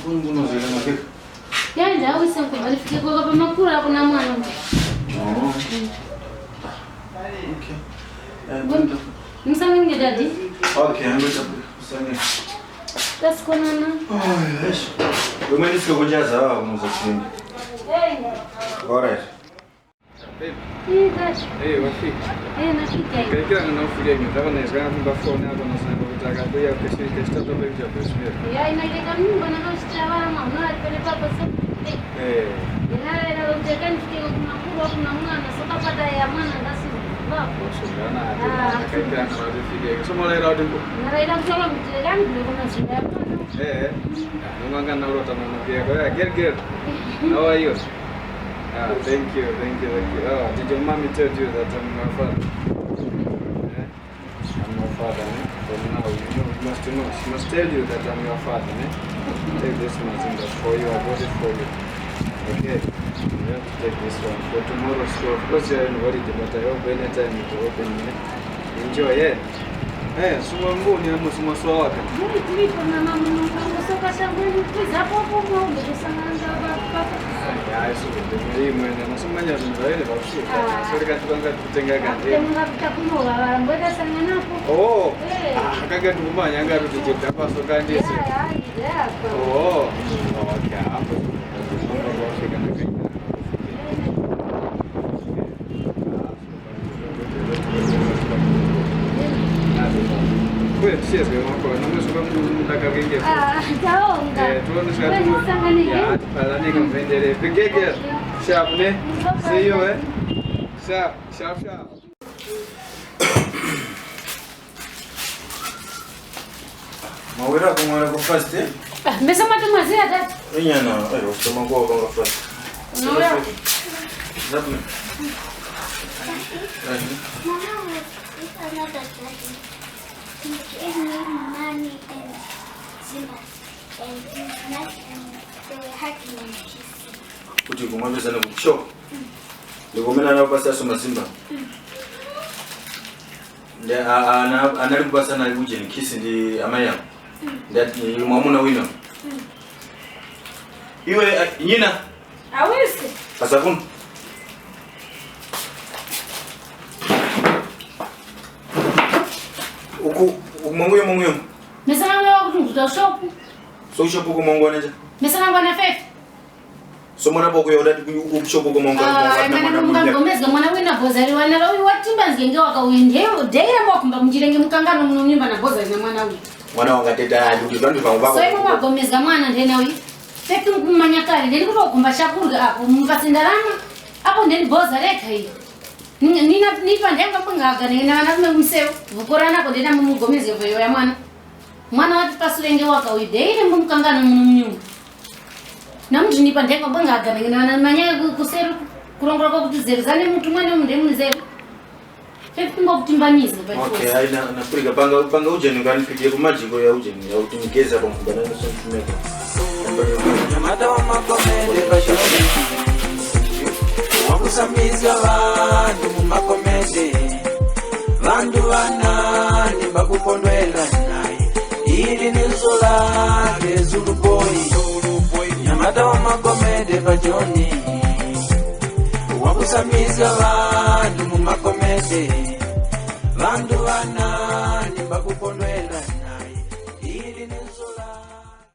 Bunguno zile makeka. Yaani au isangu alifika kwa baba makula kuna mwana. Okay. Msange daddy. Okay, I'm going to msange. That's konana. Oh, yes. Wewe nisiko kujaza hawa unaweza kuenda. Alright. Hey, daddy. Hey, wafiki. Nafika. Kila ninaofikia mimi nataka niweka kwa phone hapo na sasa nataka kuja keshika stop hapo hivi hapo sio. Ya inaileta nyumba na hospitali mama, na peleka hapo sasa. Ina unataka nifike kuna mwana soka pata ya mwana ndasi. Wapo. Shindana hapa. Kaita na wafiki. Somo la raundi. Na raida kusema mtirani ndio kuna shida hapo. Nunganga na urota mama pia. Kwa get. How are you? Thank you. Oh, did your mommy tell you that I'm your father? I'm your father, eh? But now you must know. She must tell you that I'm your father, eh? Take this Mazinga for you. I bought it for you. Okay? You have to take this one for tomorrow's school. Of course you're in holiday, but I hope anytime you open it. Enjoy, yeah? Suma nguni ama suma swaka. Muri tulipo na mama soka shangwe kwiza hapo muombe kusangana baba. Isso hii mwene nasoma nyazo ndio basi. Serikali tukanga kutenga gani? Tenga kutakumoa mbona sana napo. Oh. Akaga tukumanya ngaru tujeta hapa soka ndisi. Oh. Okay, hapo. Wewe sio sio wako na mwisho mtaka genge. Taonga. Tuone shaka. Ya, pala ni kumvendele. Pigege. Sharp ne? See you eh? Sharp. Mawera kumara kwa first eh? Mbesa matumazia dad. Enyana, usoma kwa first. Unaona? Zapu. Gave me money and Zimba and it's nice and they were hugging and kissing. Kuti kumwambia sana kuchoko. Ndigomena na basa soma Simba. Ndia analipa sana uje ni kisi ndi amaya. Ndia ni mwamuna wino. Iwe nyina. Awese. Pasakun. Mungu. Mesana wewe kutunza shop. So shop ko Mungu anaje. Mesana bwana fefe. So mwana boko yoda ku shop ko Mungu. Mwana mwana wina bozari wana rawi watimba nzenge wakawinde. Deye mwakumba mjirenge mkangano mnyumba na bozari na mwana wi. Mwana wanga teta ndugu zangu bako. So mwa gomeza mwana ndena wi. Fefe kumanya kale ndeni kutokumba shakurga hapo mvasindalama. Hapo ndeni bozari kai. Nipa ndenga pangaga nina wana mseo vukorana ko ndena mumugomeze voyo ya mwana. Mwana wati pasulenge waka uide mumkangana mnyumba. Namtu nipa ndenga pangaga nina manya kuseru kurongora ko kutizerzane mtu mwana mnde mzeru. Fefu ngo kutimbaniza by force. Okay, aina napuriga panga uje ngani pigie ku majiko ya uje ya utumikeza kwa mkubana na so tumeka. Nyamata wa makomende bashoni. Wakusamiza vandu mumakomende vandu vanani bakupondwela naye ili nizola kezuluboi nyamata wa makomende bajoni wakusamiza vandu mumakomende vandu vanani bakupondwela